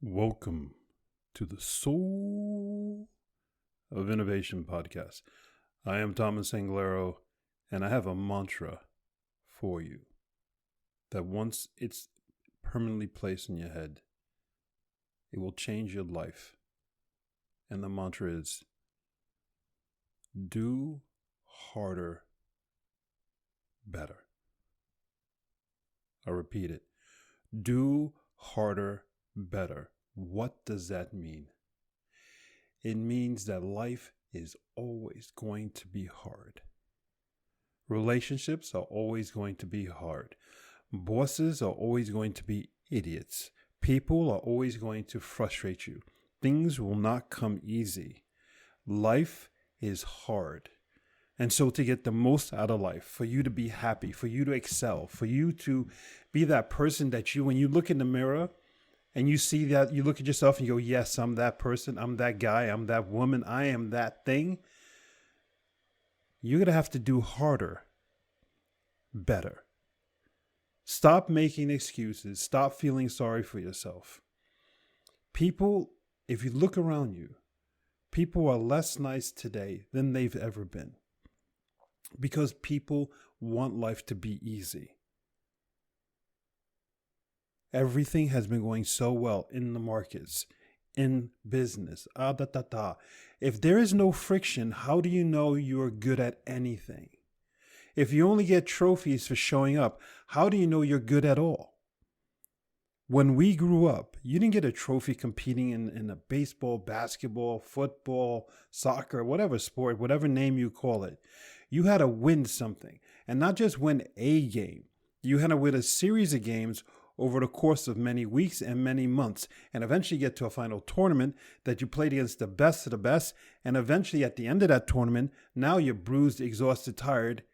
Welcome to the Soul of Innovation podcast. I am Thomas Anglero, and I have a mantra for you that once it's permanently placed in your head, it will change your life. And the mantra is, do harder, better. I repeat it. Do harder, better. What does that mean? It means that life is always going to be hard. Relationships are always going to be hard. Bosses are always going to be idiots. People are always going to frustrate you. Things will not come easy. Life is hard. And so to get the most out of life, for you to be happy, for you to excel, for you to be that person that when you look in the mirror and you see that, you look at yourself and you go, yes, I'm that person, I'm that guy, I'm that woman, I am that thing. You're going to have to do harder, better. Stop making excuses. Stop feeling sorry for yourself. People, if you look around you, people are less nice today than they've ever been. Because people want life to be easy. Everything has been going so well in the markets, in business. If there is no friction, how do you know you're good at anything? If you only get trophies for showing up, how do you know you're good at all? When we grew up, you didn't get a trophy competing in a baseball, basketball, football, soccer, whatever sport, whatever name you call it. You had to win something, and not just win a game. You had to win a series of games over the course of many weeks and many months, and eventually get to a final tournament that you played against the best of the best, and eventually at the end of that tournament, now you're bruised, exhausted, tired,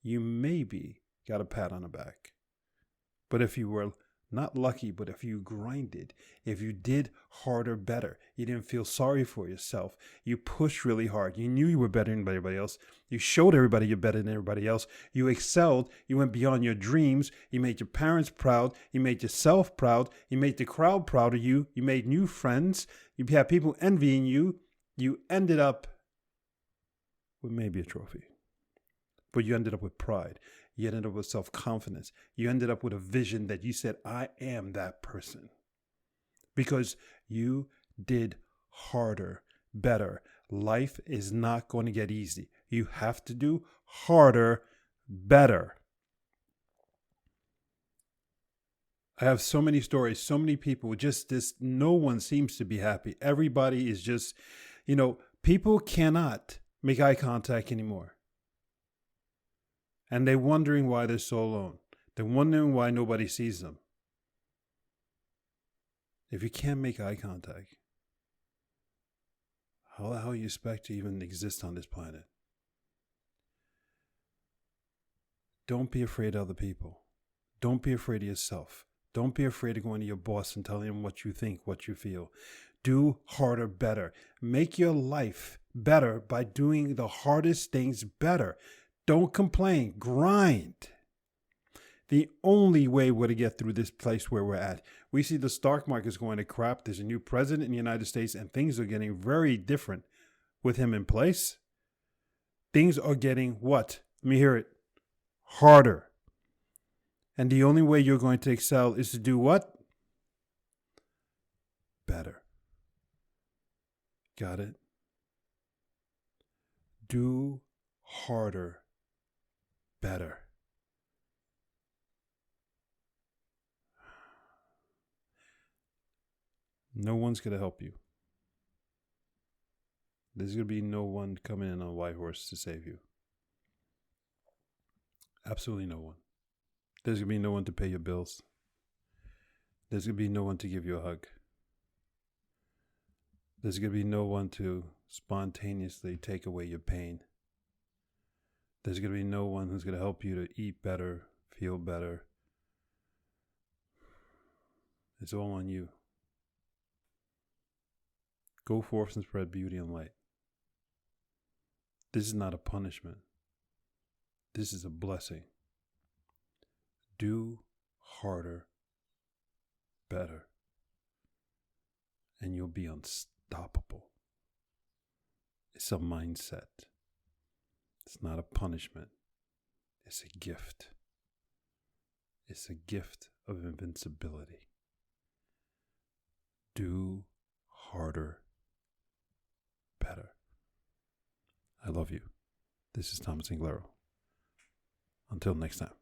you maybe got a pat on the back. But if you were not lucky, but if you grinded, if you did harder, better, you didn't feel sorry for yourself, you pushed really hard, you knew you were better than everybody else, you showed everybody you're better than everybody else, you excelled, you went beyond your dreams, you made your parents proud, you made yourself proud, you made the crowd proud of you, you made new friends, you had people envying you, you ended up with maybe a trophy. But you ended up with pride. You ended up with self-confidence. You ended up with a vision that you said, I am that person. Because you did harder, better. Life is not going to get easy. You have to do harder, better. I have so many stories, so many people, no one seems to be happy. Everybody is just, people cannot make eye contact anymore. And they're wondering why they're so alone. They're wondering why nobody sees them. If you can't make eye contact, how the hell you expect to even exist on this planet? Don't be afraid of other people. Don't be afraid of yourself. Don't be afraid of going to your boss and telling him what you think, what you feel. Do harder, better. Make your life better by doing the hardest things better. Don't complain. Grind. The only way we're to get through this place where we're at. We see the stock market is going to crap. There's a new president in the United States, and things are getting very different with him in place. Things are getting what? Let me hear it. Harder. And the only way you're going to excel is to do what? Better. Got it? Do harder. Better. No one's going to help you. There's going to be no one coming in on a white horse to save you. Absolutely no one. There's going to be no one to pay your bills. There's going to be no one to give you a hug. There's going to be no one to spontaneously take away your pain. There's going to be no one who's going to help you to eat better, feel better. It's all on you. Go forth and spread beauty and light. This is not a punishment. This is a blessing. Do harder, better. and you'll be unstoppable. It's a mindset. It's not a punishment. It's a gift. It's a gift of invincibility. Do harder, better. I love you. This is Thomas Anglero. Until next time.